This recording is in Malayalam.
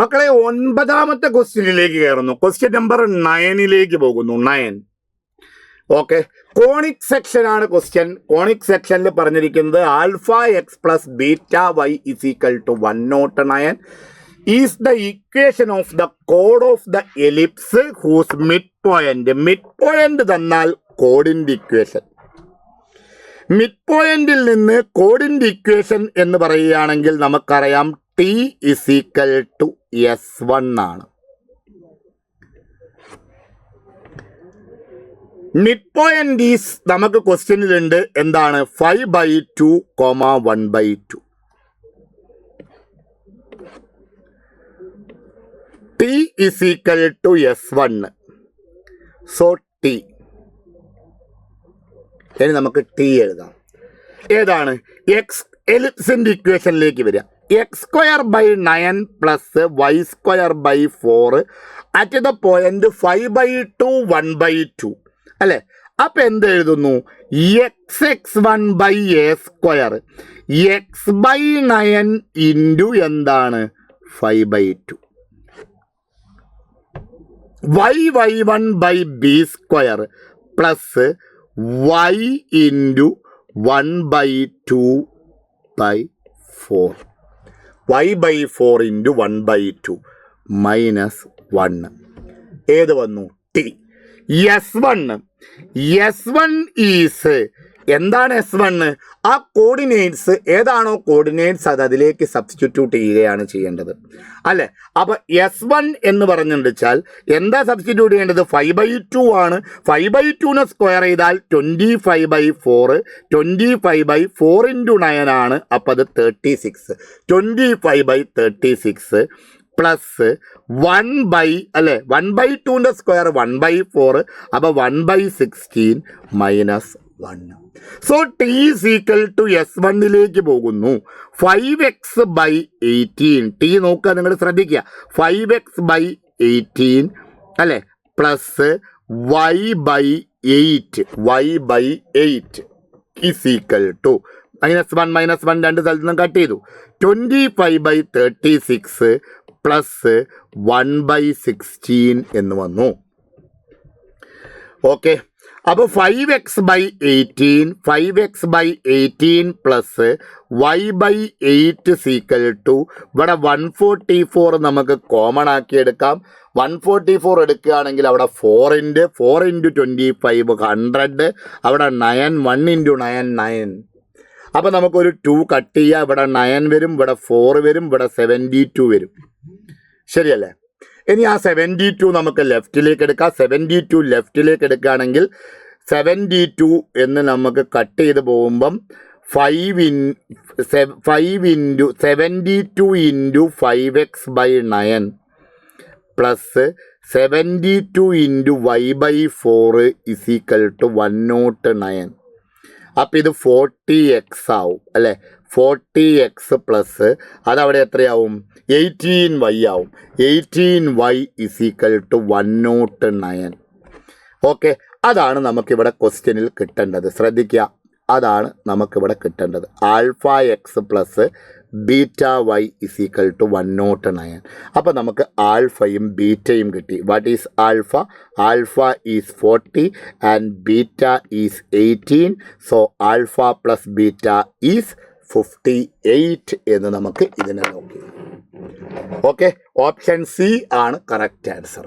മക്കളെ 9ാമത്തെ ക്വസ്റ്റ്യനിലേക്ക് കയറുന്നു. ക്വസ്റ്റ്യൻ നമ്പർ 9 പോകുന്നു. 9. ഓക്കെ, കോണിക് സെക്ഷൻ ആണ് ക്വസ്റ്റ്യൻ. കോണിക് സെക്ഷനിൽ പറഞ്ഞിരിക്കുന്നത് alpha x plus beta y is equal to 109 is the equation of the കോഡ് of the ellipse whose mid point തന്നാൽ കോഡിൻ്റെ ഇക്വേഷൻ. മിഡ് പോയിന്റിൽ നിന്ന് കോഡിൻ്റെ ഇക്വേഷൻ എന്ന് പറയുകയാണെങ്കിൽ നമുക്കറിയാം T is equal to S1 ആണ്. മിഡ് പോയിന്റ് ഈസ് നമുക്ക് ക്വസ്റ്റ്യനിലുണ്ട് എന്താണ് 5/2, 1/2. T is equal to S1. So T. ഇനി നമുക്ക് ടി എഴുതാം. ഏതാണ്? എക്സ് എലിപ്സിൻ്റെ ഇക്വേഷനിലേക്ക് വരിക. x²/9 plus y²/4 at the point 5/2, 1/2 അല്ലേ? അപ്പം എന്ത് എഴുതുന്നു? x(1/a²) x/9 ഇൻറ്റു എന്താണ് 5/2 y(1/b² plus y into 1/2/4 y/4 into 1/2 minus 1. ഏത് വന്നു? ടി. S1 ഈസ് എന്താണ്? S1 ആ കോർഡിനേറ്റ്സ് ഏതാണോ കോർഡിനേറ്റ്സ് അത് അതിലേക്ക് സബ്സ്റ്റിറ്റ്യൂട്ട് ചെയ്യുകയാണ് ചെയ്യേണ്ടത് അല്ലേ? അപ്പോൾ S1 എന്ന് പറഞ്ഞുവെച്ചാൽ എന്താ സബ്സ്റ്റിറ്റ്യൂട്ട് ചെയ്യേണ്ടത്? 5/2 ആണ്. 5/2 സ്ക്വയർ ചെയ്താൽ 25/4. 25/4 ഇൻറ്റു 9 ആണ്. അപ്പോൾ അത് 36. 25/36 പ്ലസ് 1/2 സ്ക്വയർ 1/4. അപ്പോൾ 1/16 minus 1. So T is equal to S1 പോകുന്നു. 5x/18. ടി നോക്കുക, നിങ്ങൾ ശ്രദ്ധിക്കുക. 5x/18 അല്ലേ? Plus y/8 is equal to -1 രണ്ട് സ്ഥലത്ത് നിന്നും കട്ട് ചെയ്തു. 25/36 പ്ലസ് 1/16 എന്ന് വന്നു. ഓക്കെ, അപ്പോൾ 5x/18 plus y/8 equal to ഇവിടെ 144 നമുക്ക് കോമൺ ആക്കി എടുക്കാം. 144 എടുക്കുകയാണെങ്കിൽ അവിടെ 4 × 25 100. അവിടെ 9 1 × 9 9. അപ്പോൾ നമുക്കൊരു 2 കട്ട് ചെയ്യുക. ഇവിടെ 9 വരും, ഇവിടെ 4 വരും, ഇവിടെ 72 വരും. ശരിയല്ലേ? ഇനി ആ 72 നമുക്ക് ലെഫ്റ്റിലേക്ക് എടുക്കാം. 72 ലെഫ്റ്റിലേക്ക് എടുക്കുകയാണെങ്കിൽ 72 എന്ന് നമുക്ക് കട്ട് ചെയ്ത് പോകുമ്പം 72 × 5x/9 plus 72 × y/4 is equal to 109. അപ്പം ഇത് 40x ആവും അല്ലേ? 40x പ്ലസ് അതവിടെ എത്രയാവും? 18y ആവും. 18y is equal to 109. Okay, അതാണ് നമുക്കിവിടെ ക്വസ്റ്റ്യനിൽ കിട്ടേണ്ടത്. ശ്രദ്ധിക്കുക, അതാണ് നമുക്കിവിടെ കിട്ടേണ്ടത്. Alpha x plus beta y is equal to 109. അപ്പോൾ നമുക്ക് ആൽഫയും ബീറ്റയും കിട്ടി. What is alpha? Alpha is 40 and beta is 18. So alpha plus beta is 58 എന്ന് നമുക്ക് ഇതിനെ നോക്കി. ഓക്കെ, ഓപ്ഷൻ സി ആണ് കറക്റ്റ് ആൻസർ.